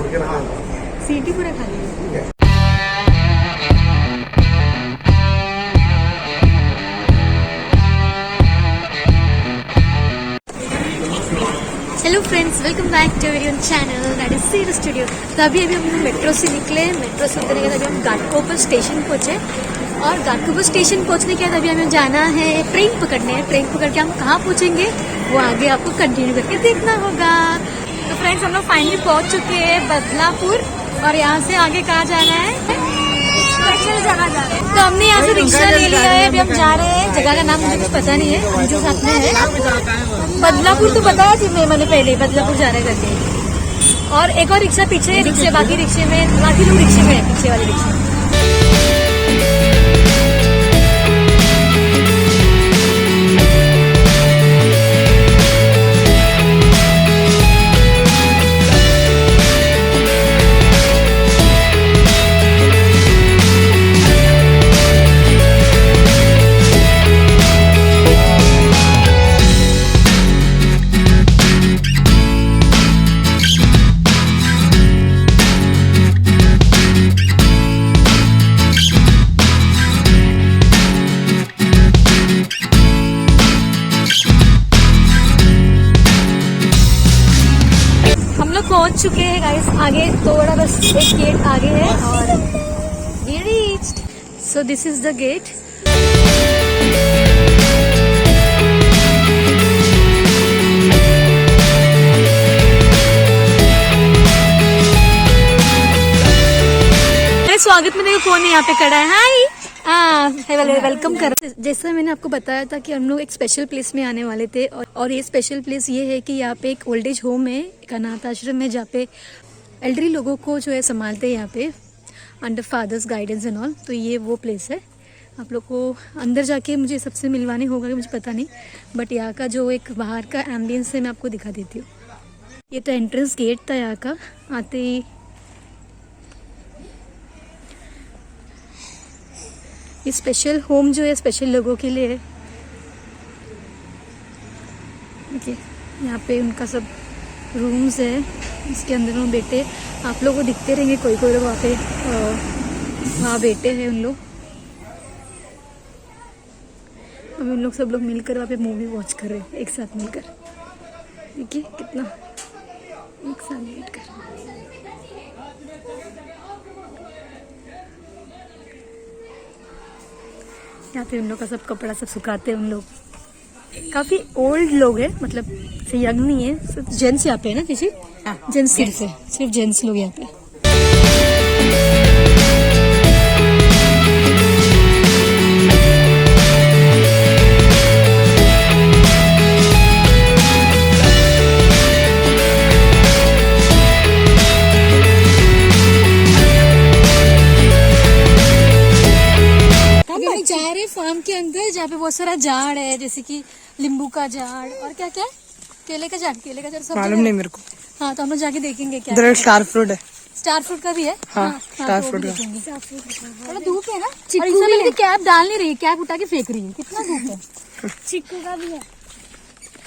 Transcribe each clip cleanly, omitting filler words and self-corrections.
सीटी पूरा खाली है। Hello friends, welcome back to video channel that is सीर स्टूडियो। तो अभी हम मेट्रो से निकले। मेट्रो से उतरने के बाद अभी हम घाटकोपर स्टेशन पहुंचे और घाटकोपर स्टेशन पहुंचने के बाद अभी हमें जाना है ट्रेन पकड़ने है। ट्रेन पकड़ के हम कहाँ पहुंचेंगे वो आगे आपको कंटिन्यू करके देखना होगा। तो फ्रेंड्स, हम लोग फाइनली पहुंच चुके हैं बदलापुर और यहाँ से आगे कहाँ जाना है, जगह जा रहे हैं। तो हमने यहाँ से रिक्शा ले लिया है। अभी हम जा रहे हैं, जगह का नाम मुझे कुछ पता नहीं है, हम जो साथ में है बदलापुर तो बताया थी मैंने पहले, बदलापुर जा रहे करके। और एक और रिक्शा पीछे है, बाकी रिक्शे में बाकी लोग रिक्शे में है, पीछे वाले रिक्शे में। पहुंच चुके हैं गाइस, आगे थोड़ा बस एक गेट आगे है और we reached. So this is the gate. स्वागत में देखो कौन है यहाँ पे खड़ा है। हाय, वेलकम कर। जैसा मैंने आपको बताया था कि हम लोग एक स्पेशल प्लेस में आने वाले थे और ये स्पेशल प्लेस ये है कि यहाँ पे एक ओल्ड एज होम है, एक अनाथ आश्रम है जहाँ पे एल्डरी लोगों को जो है संभालते हैं यहाँ पे under father's guidance and all. तो ये वो प्लेस है। आप लोग को अंदर जाके मुझे सबसे मिलवाने होगा कि मुझे पता नहीं, बट यहाँ का जो एक बाहर का एम्बियंस है मैं आपको दिखा देती हूँ। ये तो एंट्रेंस गेट था यहाँ का। आते ही ये स्पेशल होम जो है स्पेशल लोगों के लिए है। देखिए यहाँ पे उनका सब रूम्स है, इसके अंदर वो बेटे आप लोगों को दिखते रहेंगे, कोई कोई लोग वहाँ पे वहाँ बेटे हैं उन लोग। अभी उन लोग सब लोग मिलकर वहाँ पे मूवी वॉच कर रहे हैं एक साथ मिलकर। देखिए कितना एक साथ बैठ कर। यहाँ पे उन लोग का सब कपड़ा सब सुखाते हैं उन लोग। काफी ओल्ड लोग हैं, मतलब से यंग नहीं है, सिर्फ जेंट्स यहाँ पे है ना किसी। जेंट्स सिर्फ जेंट्स लोग यहाँ पे। जा रहे फार्म के अंदर जहाँ पे बहुत सारा झाड़ है, जैसे कि नींबू का झाड़ और क्या क्या केले का झाड़ सब मालूम नहीं मेरे को। हाँ, तो हम लोग जाके देखेंगे क्या। स्टार फ्रूट है, स्टार फ्रूट का भी है। हाँ, स्टार फ्रूट का। थोड़ा धूप है ना, चिक्कू कैप डाल नहीं रही है, कैप उठा के फेंक रही है, कितना धूप है। चिक्कू का भी है,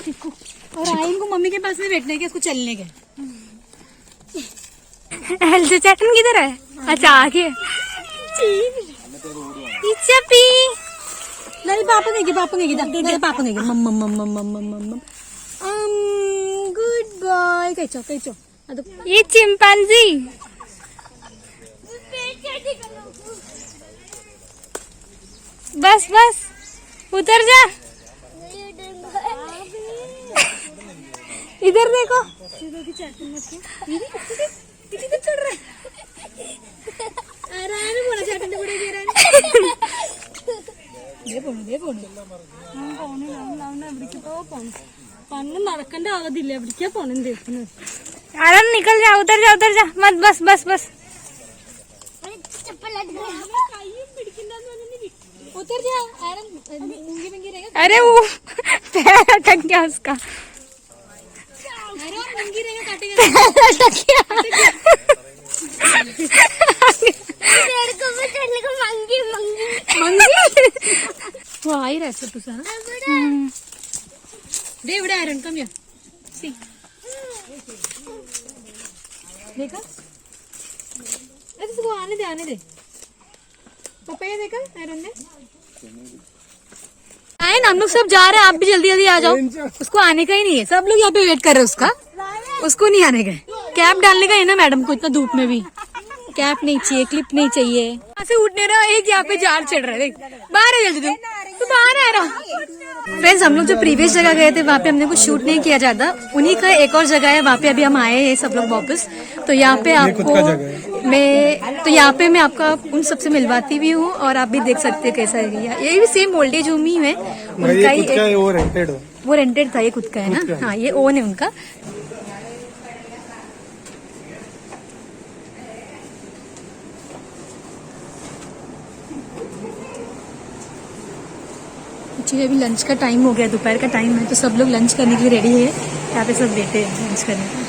चिक्कू। और आयन को मम्मी के पास में बैठने के, उसको चलने के। चटन किधर है? अच्छा आगे नहीं, पापा नहीं गुड बॉय। कैचो ये चिंपांजी। बस उतर जा। इधर देखो, चढ़ रहा है। നടക്കണ്ട ആവതില്ല, എവിടേക്കാ പോണെന്ന് देखने। आराम निकल जा, उतर जा मत, बस उतर जा आराम। मुंगी रहेगा। अरे वो पैर अटक गया उसका। अरे मुंगी रहेगा, काटेगा। वो आ ही रहा है तुझा ना। दे इवड़े आयरन कम या सी देखा इसको आने दे पपाया देखा आयरन ने आए ना, हम लोग सब जा रहे हैं, आप भी जल्दी जल्दी आ जाओ। उसको आने का ही नहीं है, सब लोग यहाँ पे वेट कर रहे हैं उसका, उसको नहीं आने का। कैप डालने का है ना मैडम को, इतना धूप में भी कैप नहीं चाहिए, क्लिप नहीं चाहिए। ऐसे उठ नहीं रहा, एक यहाँ पे जार चढ़ रहा है, देख बाहर है जल्दी, तू बाहर आ रहा। फ्रेंड्स, हम लोग जो प्रीवियस जगह गए थे वहाँ पे हमने कुछ शूट नहीं किया जाता, उन्हीं का एक और जगह है, वहाँ पे अभी हम आए हैं सब लोग वापस। तो यहाँ पे आपको यहाँ पे मैं आपका उन सबसे मिलवाती भी हूँ और आप भी देख सकते हैं कैसा है। ये भी सेम ओल्ड एज होम ही है उनका ही, वो रेंटेड था, ये खुद का है ना। हाँ, ये ओन है उनका। एक्चुअली अभी लंच का टाइम हो गया, दोपहर का टाइम है, तो सब लोग लंच करने के लिए रेडी है। यहाँ पे सब बैठे हैं लंच करने के।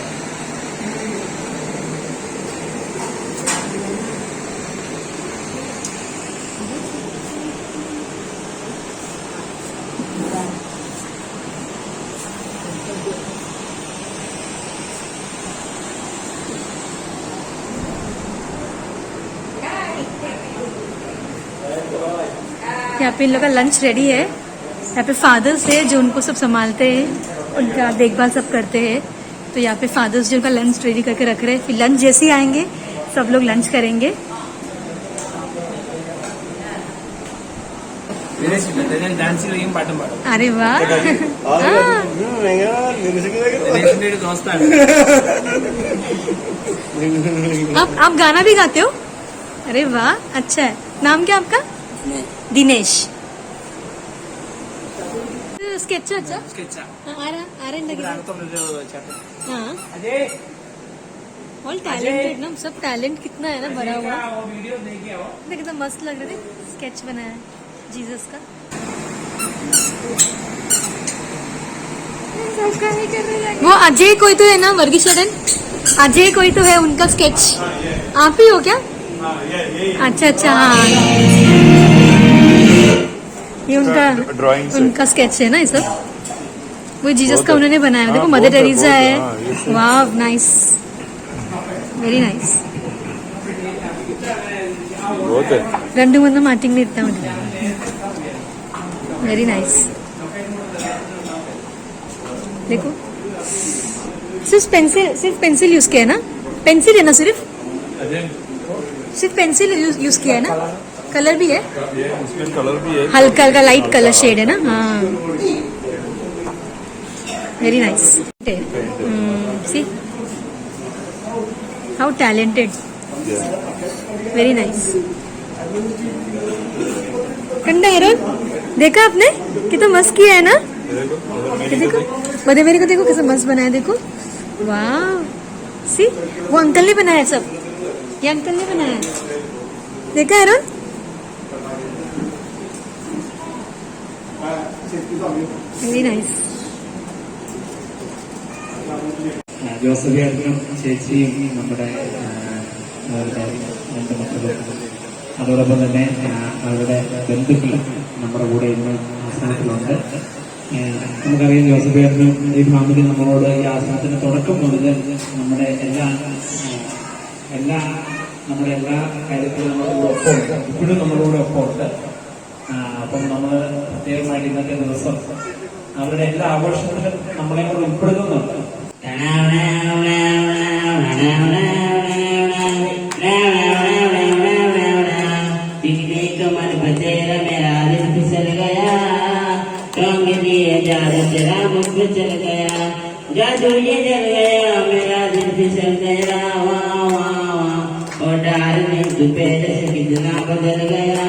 यहाँ पे इन लोग का लंच रेडी है। यहाँ पे फादर्स है जो उनको सब संभालते हैं, उनका देखभाल सब करते हैं। तो यहाँ पे फादर्स जो उनका लंच रेडी करके रख रहे हैं, फिर लंच जैसे ही आएंगे सब लोग लंच करेंगे। अरे वाह, आप गाना भी गाते हो? अरे वाह, अच्छा है। नाम क्या आपका? दिनेश। स्केच अच्छा ऑल टैलेंटेड ना, सब टैलेंट कितना है ना भरा हुआ। देख कितना मस्त लग रहा है, स्केच बनाया है जीसस का। वो अजय कोई तो है ना, वर्गीशरण अजय कोई तो है, उनका स्केच आप ही हो क्या? अच्छा अच्छा, हाँ ये उनका स्केच है ना, ये सब वो जीसस का उन्होंने बनाया। देखो मदर टेरेसा है, वाह नाइस, वेरी नाइस। രണ്ടു മൂന്ന് മാറ്റിങ്ങനെ ഇട്ടാൽ മതി, वेरी नाइस। देखो सिर्फ पेंसिल यूज किया है ना, पेंसिल है ना, सिर्फ पेंसिल यूज किया है ना। कलर भी है, उसमें कलर भी है, हल्का हल्का लाइट कलर शेड है ना। हाँ, very nice. See how talented, very nice. कंडा हेरोन देखा आपने, कितना मस्त किया है ना। देखो बड़े मेरे को देखो कैसे मस्त बनाया, देखो वाह। सी वो अंकल ने बनाया सब, ये अंकल ने बनाया, देखा हेरोन। Very nice. ജോസഫിനും ചേച്ചിയും നമ്മുടെ രണ്ട് മക്കളും അതോടൊപ്പം തന്നെ അവരുടെ ബന്ധുക്കളും നമ്മുടെ കൂടെ ഇന്ന് ആശ്രമത്തിലുണ്ട്. നമുക്കറിയാം ജോസഫിനും ഈ മാമിന് നമ്മളോട് ഈ ആശ്രമത്തിന് തുടക്കം മുതൽ നമ്മുടെ എല്ലാ കാര്യത്തിലും നമ്മളോട് ഒപ്പമുണ്ട്, ഇപ്പോഴും നമ്മളോട് ഒപ്പമുണ്ട്. അപ്പം നമ്മൾ പ്രത്യേകമായിട്ട് ഇന്നത്തെ ദിവസം അവരുടെ എല്ലാ ആഘോഷങ്ങളിലും നമ്മളെ കൂടെ ഉൾപ്പെടുത്തുന്നുണ്ട്. जादू ये जल गया, मेरा दिल फिसल गया, वाह वाह वाह। और डार्लिंग तू पहले से कितना बदल गया,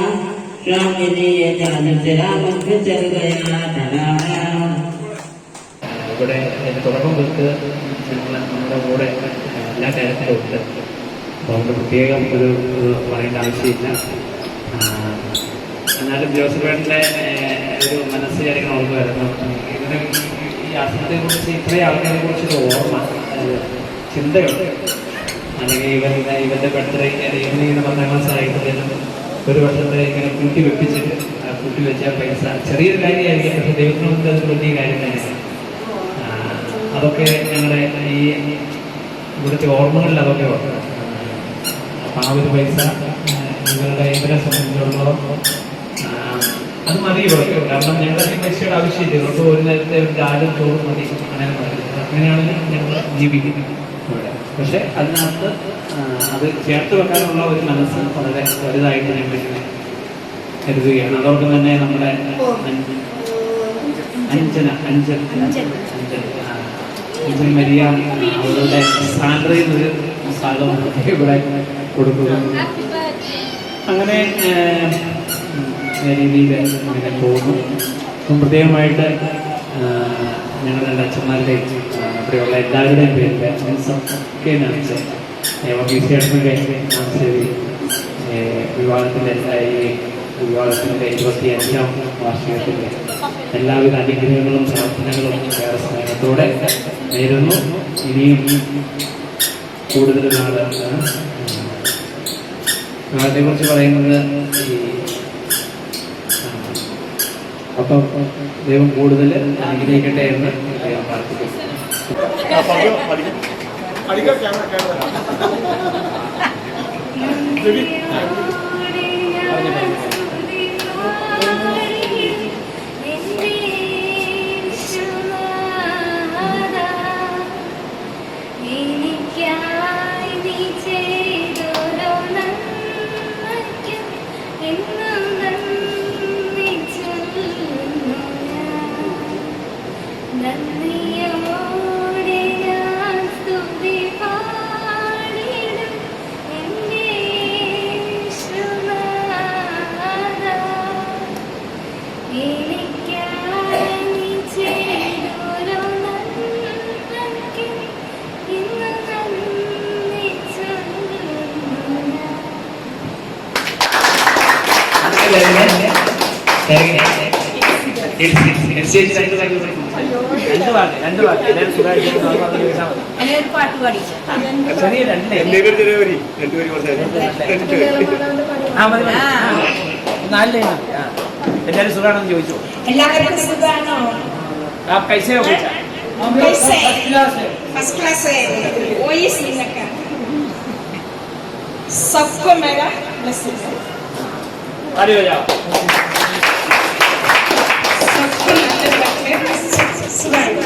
शाम के लिए जादू तेरा मुझ पे चल गया। ഇവിടെ തുടക്കം തൊട്ട് നമ്മുടെ കൂടെ എല്ലാ കാര്യത്തിലും ഉണ്ട്. അപ്പോൾ അതുകൊണ്ട് പ്രത്യേകം ഒരു പറയേണ്ട ആവശ്യമില്ല. എന്നാലും ജോസഫേട്ടൻ്റെ ഒരു മനസ്സ് കാര്യങ്ങൾ ഓർമ്മ വരുന്നു. ഇതിന് ഈ ആശ്രമത്തെക്കുറിച്ച് ഇത്രയും ആൾക്കാരെ കുറിച്ചൊരു ഓർമ്മ, ചിന്തകൾ, അല്ലെങ്കിൽ ഇവരുടെ ബർത്ത്ഡേ ഇങ്ങനെ 10ാം ക്ലാസ് ആയിട്ടുള്ളതിനും ഒരു വർഷത്തെ ഇങ്ങനെ കൂട്ടിവെച്ച പൈസ ചെറിയൊരു കാര്യമായിരിക്കും, പക്ഷെ ദൈവത്തിനൊക്കെ അത് വലിയ കാര്യം തന്നെയാണ്. അതൊക്കെ ഞങ്ങളുടെ ഈ ഇവിടുത്തെ ഓർമ്മകളിൽ അതൊക്കെ ഉണ്ട്. അപ്പം ആ ഒരു പൈസ ഇവരെ സംബന്ധിച്ചിടത്തോളം അത് മതി ഇവർക്ക്. കാരണം ഞങ്ങളുടെ പൈസയുടെ ആവശ്യമില്ല, ഇവർക്ക് ഒരു നേരത്തെ ഒരു ദാരും ചോറും മതി. അങ്ങനെയാണെങ്കിൽ ഞങ്ങൾ ജീവിക്കുന്നത് ഇവിടെ. പക്ഷെ അതിനകത്ത് അത് ചേർത്ത് വെക്കാനുള്ള ഒരു മനസ്സ് വളരെ വലുതായിട്ട് ഞങ്ങളിങ്ങനെ കരുതുകയാണ്. അതോടൊപ്പം തന്നെ നമ്മുടെ അഞ്ജന മരിയ അവരുടെ സാലറിയിൽ ഒരു സ്ഥലം ഇവിടെ കൊടുക്കുക. അങ്ങനെ രീതിയിൽ അങ്ങനെ പോകുന്നു. അപ്പം പ്രത്യേകമായിട്ട് ഞങ്ങളുടെ രണ്ട് അച്ഛന്മാരുടെയും ഇവിടെയുള്ള എല്ലാവരുടെയും പേരിൽ ഒക്കെ കാണിച്ച് ഓഫീസിയായിട്ടൊക്കെ ശരി വിവാഹത്തിൻ്റെ 25ാം വാർഷികത്തിൻ്റെ എല്ലാവിധ അനുഗ്രഹങ്ങളും പ്രാർത്ഥനകളും ഏറെ സ്നേഹത്തോടെ നേരുന്നു. ഇനിയും കൂടുതൽ നാൾ വിവാഹത്തെക്കുറിച്ച് പറയുന്നത് അപ്പം ദൈവം കൂടുതൽ അനുഗ്രഹിക്കട്ടെ എന്ന് ദൈവം പ്രാർത്ഥിക്കുന്നു. എല്ലാവരും സുഖാണെന്ന് ചോദിച്ചു. എല്ലാവർക്കും സുഖാണോ? फर्स्ट क्लास है वही सीने का सबको मेरा मैसेज है. अरे हो जाओ सबको सुनाइए.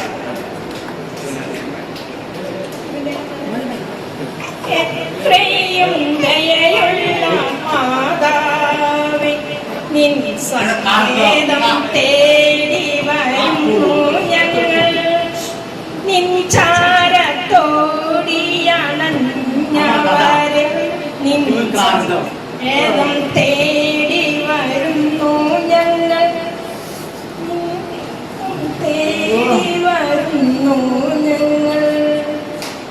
എത്രയും ദയയുള്ള മാതാവേ നിൻ സങ്കേതം തേടി വരുന്നു ഞങ്ങൾ. നിൻ ചാരത്തോടിയണഞ്ഞവരെ നിൻ സങ്കേതം തേടി വരുന്നു ഞങ്ങൾ. തേടി വരുന്നു ഞങ്ങൾ.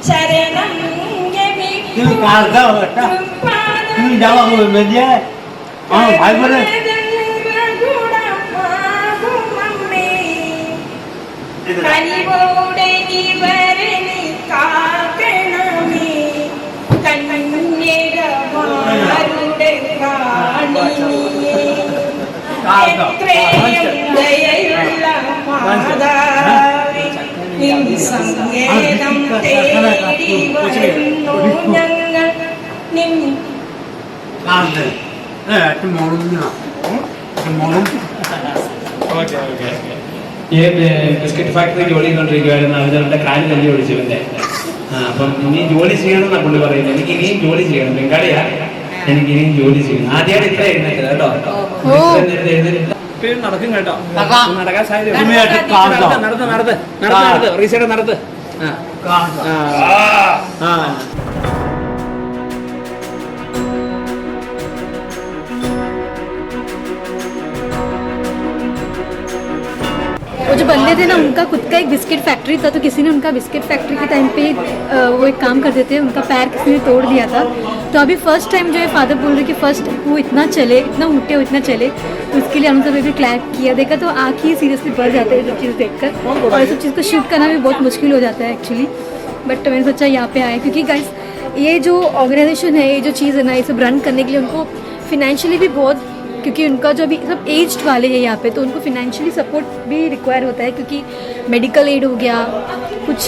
ശരണം കനിവോടെ ഇവരെ നീ കാക്കണമേ. കന്യകമാരുടെ റാണിയേ എത്രയും ദയയുള്ള മാതാവേ നിൻ സങ്കേതം തേടി വരുന്നു ഞങ്ങൾ. നിൻ ബിസ്ക്കറ്റ് ഫാക്ടറി ജോലി ചെയ്തുകൊണ്ടിരിക്കുവായിരുന്നു. അവരുടെ കാല് തല്ലി ഒഴിച്ചവന്റെ. അപ്പം ഇനിയും ജോലി ചെയ്യണം എന്നാ പുള്ളി പറയുന്നത്. എനിക്ക് ഇനിയും ജോലി ചെയ്യണം. ബംഗാളിയാ, എനിക്ക് ഇനിയും ജോലി ചെയ്യണം. ആദ്യമായിട്ട് ഇത്ര എഴുന്നേറ്റത് കേട്ടോ. നടക്കും കേട്ടോ. നടക്കാൻ സാധ്യത നടത്ത് റീസൈഡ് നടത്ത്. वो जो बंदे थे ना उनका खुद का एक बिस्किट फैक्ट्री था, तो किसी ने उनका बिस्किट फैक्ट्री के टाइम पे वो एक काम करते थे, उनका पैर किसी ने तोड़ दिया था. तो अभी फर्स्ट टाइम जो है फादर बोल रहे कि फर्स्ट वो इतना चले, इतना उठे हो, इतना चले, तो उसके लिए हम सब भी क्लैप किया. देखा तो आँख ही सीरियसली बढ़ जाता है ये सब चीज़ देखकर, और ये सब चीज़ को शूट करना भी बहुत मुश्किल हो जाता है एक्चुअली. बट मैंने सोचा यहाँ पे आए, क्योंकि गाइस ये जो ऑर्गेनाइजेशन है, ये जो चीज़ है ना, ये सब रन करने के लिए उनको फिनेंशियली भी बहुत क्योंकि उनका जो अभी सब एज्ड वाले हैं यहाँ पे, तो उनको फिनेंशियली सपोर्ट भी रिक्वायर होता है, क्योंकि मेडिकल एड हो गया, कुछ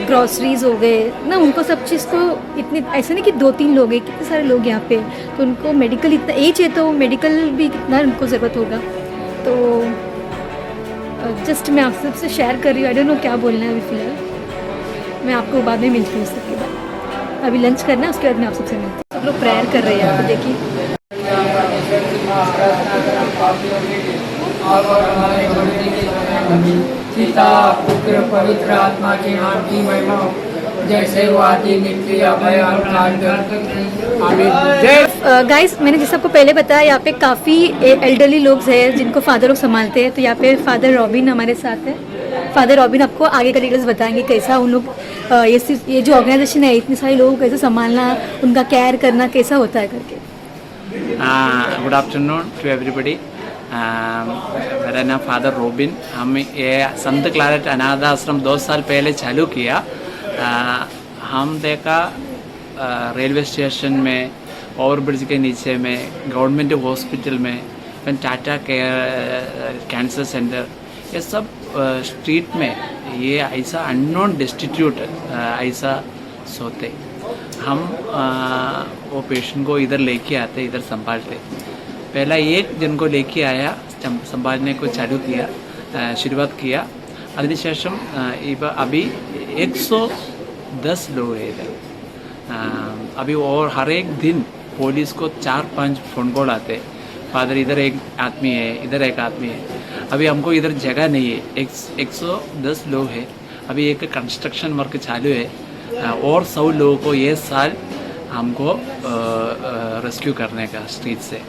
ग्रॉसरीज हो गए ना, उनको सब चीज़ को इतने ऐसे नहीं कि 2-3 लोग हैं, कितने सारे लोग यहाँ पे, तो उनको मेडिकल इतना एज है तो मेडिकल भी कितना उनको ज़रूरत होगा। तो जस्ट मैं आप सबसे शेयर कर रही हूँ, आई डोंट नो क्या बोलना है अभी फ़िलहाल, मैं आपको बाद में मिलती हूँ उसके बाद। अभी लंच करना है, उसके बाद मैं आप सबसे मिलती हूँ। सब लोग प्रेयर कर रहे हैं यहाँ पे, देखिए पिता पुत्र पवित्र आत्मा के नाम की महिमा हो, जैसे वो आदि नित्य अभय गाइस, मैंने जैसे आपको पहले बताया, यहाँ पे काफ़ी एल्डरली लोग हैं जिनको फादर लोग संभालते हैं। तो यहाँ पे फादर रॉबिन हमारे साथ है। फादर रॉबिन आपको आगे का डिटेल्स बताएंगे, कैसा उन लोग ये जो ऑर्गेनाइजेशन है, इतने सारे लोगों को कैसे संभालना, उनका केयर करना कैसा होता है करके। Good afternoon to everybody. मेरा नाम फादर रॉबिन। हम ये संत क्लारेट अनाथ आश्रम 2 साल पहले चालू किया। हम देखा रेलवे स्टेशन में, ओवरब्रिज के नीचे में, गवर्नमेंट हॉस्पिटल में, टाटा केयर कैंसर सेंटर, ये सब स्ट्रीट में ये ऐसा अननोन डिस्टिट्यूट ऐसा सोते। हम वो पेशेंट को इधर लेके आते, इधर संभालते। पहला एक जन को लेके आया, संभालने को चालू किया, शुरुआत किया। അതിനുശേഷം ഇപ്പോൾ अभी 110 लोग हैं इधर। अभी और हर एक दिन पुलिस को 4-5 फ़ोन कॉल आते, फादर इधर एक आदमी है, इधर एक आदमी है। अभी हमको इधर जगह नहीं है, 110 लोग हैं। अभी एक कंस्ट्रक्शन वर्क चालू है, और 100 लोगों को ये साल हमको रेस्क्यू करने का स्ट्रीट से।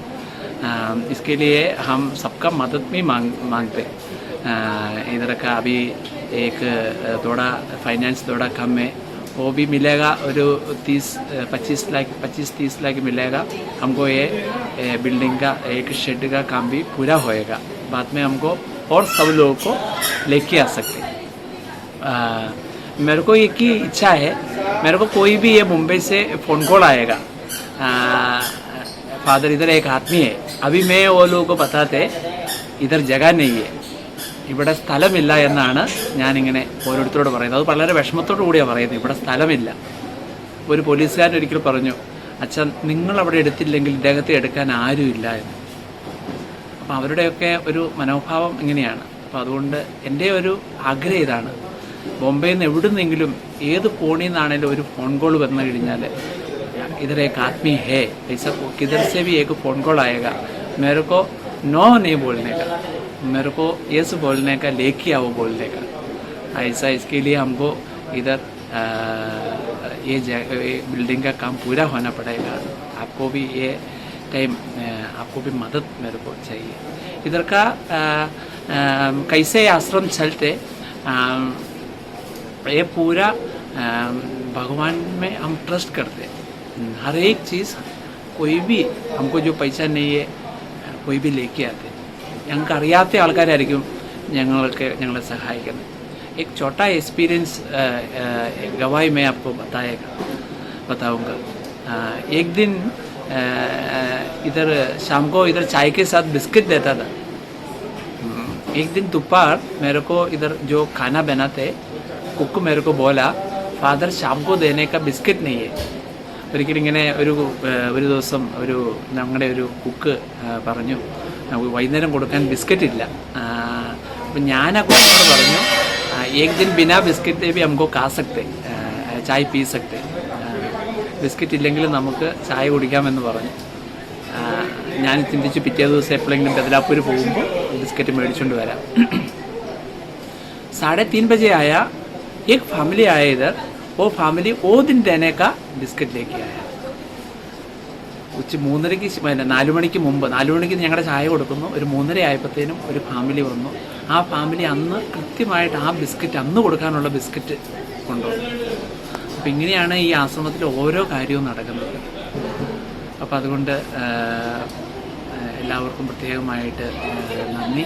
इसके लिए हम सबका मदद भी मांगते। इधर का अभी एक थोड़ा फाइनेंस थोड़ा कम है, वो भी मिलेगा, और 25-30 लाख मिलेगा हमको। ये बिल्डिंग का एक शेड का काम भी पूरा होएगा, बाद में हमको और सब लोगों को लेके आ सकते। मेरे को एक ही इच्छा है, मेरे को कोई भी ये मुंबई से फ़ोन कॉल आएगा, फादर इधर एक आदमी है, अभी मैं वो लोगों को बताते इधर जगह नहीं है, ഇവിടെ സ്ഥലമില്ല എന്നാണ് ഞാനിങ്ങനെ ഓരോരുത്തരോട് പറയുന്നത്. അത് വളരെ വിഷമത്തോടു കൂടിയാണ് പറയുന്നത്. ഇവിടെ സ്ഥലമില്ല. ഒരു പോലീസുകാരൻ ഒരിക്കൽ പറഞ്ഞു, അച്ഛൻ നിങ്ങളവിടെ എടുത്തില്ലെങ്കിൽ ഇദ്ദേഹത്തെ എടുക്കാൻ ആരുമില്ല എന്ന്. അപ്പോൾ അവരുടെയൊക്കെ ഒരു മനോഭാവം ഇങ്ങനെയാണ്. അപ്പോൾ അതുകൊണ്ട് എൻ്റെ ഒരു ആഗ്രഹം ഇതാണ്, ബോംബെയിൽ നിന്ന് എവിടുന്നെങ്കിലും ഏത് കോണിൽ നിന്നാണെങ്കിലും ഒരു ഫോൺ കോൾ വന്നു കഴിഞ്ഞാൽ, इधर एक आदमी है ऐसा, किधर से भी एक फ़ोन कॉल आएगा, मेरे को नो नहीं बोलने का, मेरे को यस बोलने का, लेके आओ बोलने का ऐसा। इसके लिए हमको इधर ये बिल्डिंग का काम पूरा होना पड़ेगा। आपको भी ये टाइम आपको भी मदद मेरे को चाहिए। इधर का कैसे आश्रम चलते, ये पूरा भगवान में हम ट्रस्ट करते। हर एक चीज़, कोई भी हमको जो पैसा नहीं है कोई भी लेके आते, ഞങ്ങൾക്ക് അറിയാത്ത ആൾക്കാരായിരിക്കും ഞങ്ങളെ സഹായിക്കുന്നത്। एक छोटा एक्सपीरियंस गवाही मैं आपको बताऊंगा। एक दिन इधर शाम को इधर चाय के साथ बिस्किट देता था। एक दिन दोपहर मेरे को इधर जो खाना बनाते कुक मेरे को बोला, फादर शाम को देने का बिस्किट नहीं है। ഒരിക്കലും ഇങ്ങനെ ഒരു ദിവസം ഞങ്ങളുടെ ഒരു കുക്ക് പറഞ്ഞു, വൈകുന്നേരം കൊടുക്കാൻ ബിസ്ക്കറ്റ് ഇല്ല. അപ്പം ഞാൻ ആ കുക്കിനോട് പറഞ്ഞു, एक दिन बिना बिस्किट भी हमको खा सकते, चाय पी सकते, ബിസ്ക്കറ്റ് ഇല്ലെങ്കിൽ നമുക്ക് ചായ കുടിക്കാമെന്ന് പറഞ്ഞു. ഞാൻ ചിന്തിച്ചു പിറ്റേ ദിവസം എപ്പോഴെങ്കിലും ബദലാപ്പൂർ പോകുമ്പോൾ बिस्किट മേടിച്ചുകൊണ്ട് വരാം. 3:30 बजे आया, एक फैमिली आया इधर, वो फैमिली वो दिन देने का बिस्किट लेके आया. ഉച്ച 3:30 4 മണിക്ക് മുമ്പ്, 4 മണിക്ക് ഞങ്ങളുടെ ചായ കൊടുക്കുന്നു, ഒരു 3:30 ആയപ്പോഴത്തേനും ഒരു ഫാമിലി വന്നു. ആ ഫാമിലി അന്ന് കൃത്യമായിട്ട് ആ ബിസ്ക്കറ്റ്, അന്ന് കൊടുക്കാനുള്ള ബിസ്ക്കറ്റ് കൊണ്ടുവന്നു. അപ്പം ഇങ്ങനെയാണ് ഈ ആശ്രമത്തിൽ ഓരോ കാര്യവും നടക്കുന്നത്. അപ്പം അതുകൊണ്ട് എല്ലാവർക്കും പ്രത്യേകമായിട്ട് നന്ദി.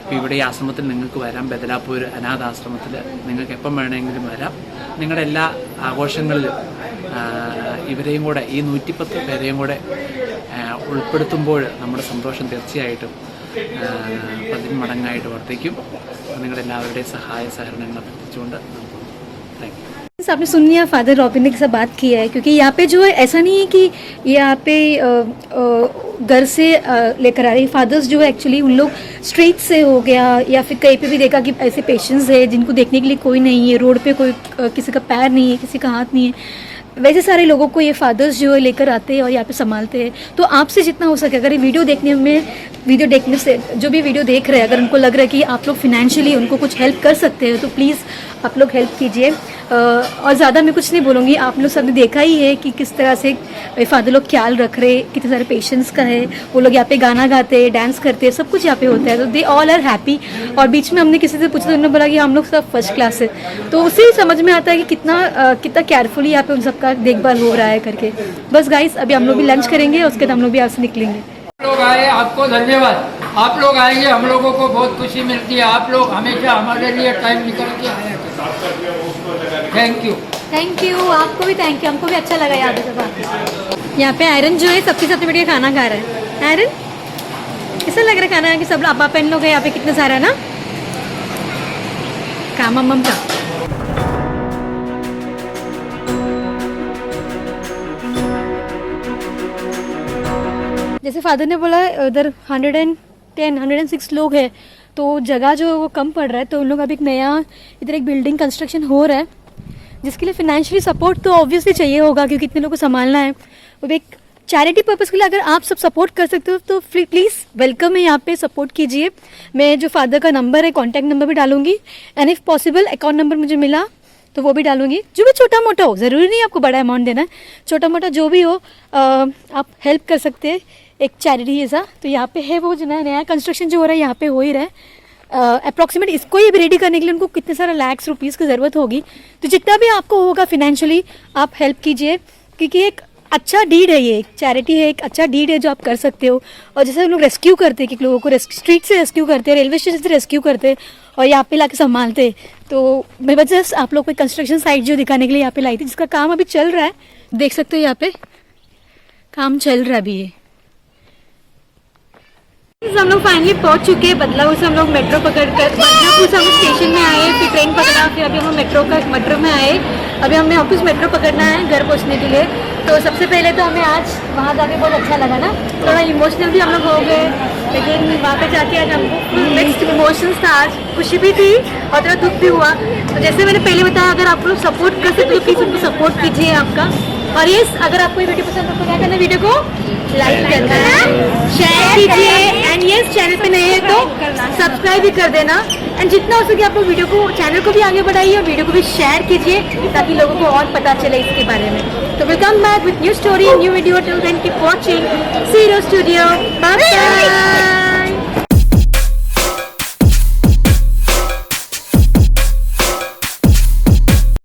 അപ്പോൾ ഇവിടെ ഈ ആശ്രമത്തിൽ നിങ്ങൾക്ക് വരാം. ബദലാപ്പൂർ അനാഥാശ്രമത്തിൽ നിങ്ങൾക്ക് എപ്പം വേണമെങ്കിലും വരാം. നിങ്ങളുടെ എല്ലാ ആഘോഷങ്ങളിലും ഇവരെയും കൂടെ, ഈ 110 പേരെയും കൂടെ ഉൾപ്പെടുത്തുമ്പോൾ നമ്മുടെ സന്തോഷം തീർച്ചയായിട്ടും 10 മടങ്ങായിട്ട് വർദ്ധിക്കും. നിങ്ങളുടെ എല്ലാവരുടെയും സഹായ സഹകരണങ്ങൾ അഭ്യർത്ഥിച്ചുകൊണ്ട് താങ്ക് യു. आपने सुन लिया फादर रॉबिन ने के साथ बात किया है, क्योंकि यहाँ पे जो है ऐसा नहीं है कि यहाँ पे घर से लेकर आ रहे फादर्स जो है एक्चुअली उन लोग स्ट्रीट से हो गया या फिर कहीं पे भी देखा कि ऐसे पेशेंट्स है जिनको देखने के लिए कोई नहीं है, रोड पे कोई किसी का पैर नहीं है, किसी का हाथ नहीं है, वैसे सारे लोगों को ये फादर्स जो है लेकर आते हैं और यहाँ पे संभालते हैं. तो आपसे जितना हो सके, अगर ये वीडियो देखने से जो भी वीडियो देख रहे हैं, अगर उनको लग रहा है कि आप लोग फिनेंशियली उनको कुछ हेल्प कर सकते हो तो प्लीज़ आप लोग हेल्प कीजिए. और ज़्यादा मैं कुछ नहीं बोलूँगी, आप लोग सबने देखा ही है कि किस तरह से फादर लोग ख्याल रख रहे, कितने सारे पेशेंट्स का है. वो लोग यहाँ पे गाना गाते हैं, डांस करते हैं, सब कुछ यहाँ पे होता है. तो दे ऑल आर हैप्पी. और बीच में हमने किसी से पूछा तो उन्होंने बोला कि हम लोग सब फर्स्ट क्लास है. तो उससे ही समझ में आता है कि कितना केयरफुली यहाँ पे उन सबका देखभाल हो रहा है करके. बस गाइस, अभी हम लोग भी लंच करेंगे और उसके बाद हम लोग भी यहाँ से निकलेंगे. आप लोग आए, आपको धन्यवाद. आप लोग आएंगे, हम लोगों को बहुत खुशी मिलती है. आप लोग हमेशा हमारे लिए टाइम निकाल के आया. Thank you. Thank you. आपको भी थैंक यू. हमको भी अच्छा लगा याद है. यहाँ पे आयरन जो है सबके साथ बैठ के खाना खा रहा है. आयरन कैसा लग रहा है खाना कि सब आप लोग है यहाँ पे कितने सारा ना काम अम्मम का. जैसे फादर ने बोला उधर 106 लोग हैं, तो जगह जो वो कम पड़ रहा है, तो उन लोग अभी एक नया इधर एक बिल्डिंग कंस्ट्रक्शन हो रहा है, जिसके लिए फिनेंशियली सपोर्ट तो ऑब्वियसली चाहिए होगा क्योंकि इतने लोगों को संभालना है. वो भी एक चैरिटी पर्पज़ के लिए अगर आप सब सपोर्ट कर सकते हो तो प्लीज़ वेलकम है, यहाँ पे सपोर्ट कीजिए. मैं जो फादर का नंबर है, कॉन्टैक्ट नंबर भी डालूंगी, and if possible account number मुझे मिला तो वो भी डालूंगी. जो भी छोटा मोटा हो, ज़रूरी नहीं आपको बड़ा अमाउंट देना है, छोटा मोटा जो भी हो आप हेल्प कर सकते हैं एक चैरिटी जैसा. तो यहाँ पे है वो जो नया कंस्ट्रक्शन जो हो रहा है यहाँ पे हो ही रहा है. अप्रॉक्सीमेट इसको ये रेडी करने के लिए उनको कितने सारे लाख्स रुपीज़ की ज़रूरत होगी. तो जितना भी आपको होगा फिनेंशियली आप हेल्प कीजिए, क्योंकि एक अच्छा डीड है, ये एक चैरिटी है, एक अच्छा डीड है जो आप कर सकते हो. और जैसे हम लोग रेस्क्यू करते हैं, कि लोगों को स्ट्रीट से रेस्क्यू करते हैं, रेलवे स्टेशन से रेस्क्यू करते हैं और यहाँ पे लाके संभालते हैं. तो मैं बस जस्ट आप लोग को कंस्ट्रक्शन साइट जो दिखाने के लिए यहाँ पे लाई थी, जिसका काम अभी चल रहा है. देख सकते हो यहाँ पे काम चल रहा है अभी. ये हम लोग फाइनली पहुंच चुके हैं बदलापुर से. हम लोग मेट्रो पकड़ कर बदलापुर से हम स्टेशन में आए, फिर ट्रेन पकड़ा, फिर अभी हम मेट्रो में आए. अभी हमें ऑफिस मेट्रो पकड़ना है घर पहुंचने के लिए. तो सबसे पहले तो हमें आज वहाँ जाके बहुत अच्छा लगा ना, थोड़ा इमोशनल भी हम लोग हो गए, लेकिन वहाँ पे जाके आज हमको फुल मिक्स्ड इमोशंस था. आज खुशी भी थी और थोड़ा दुख भी हुआ. तो जैसे मैंने पहले बताया, अगर आप लोग सपोर्ट कर सकते हो प्लीज़ उनको सपोर्ट कीजिए आपका. और ये अगर आपको ये वीडियो पसंद हो तो क्या करना है, वीडियो को लाइक करना है, शेयर कीजिए, एंड ये चैनल पे नए हैं तो सब्सक्राइब भी कर देना. एंड जितना हो सके आप लोग वीडियो को, चैनल को भी आगे बढ़ाइए और वीडियो को भी शेयर कीजिए ताकि लोगों को और पता चले इसके बारे में. तो welcome back with new story, new video. Till then keep watching सीरो स्टूडियो. Bye bye.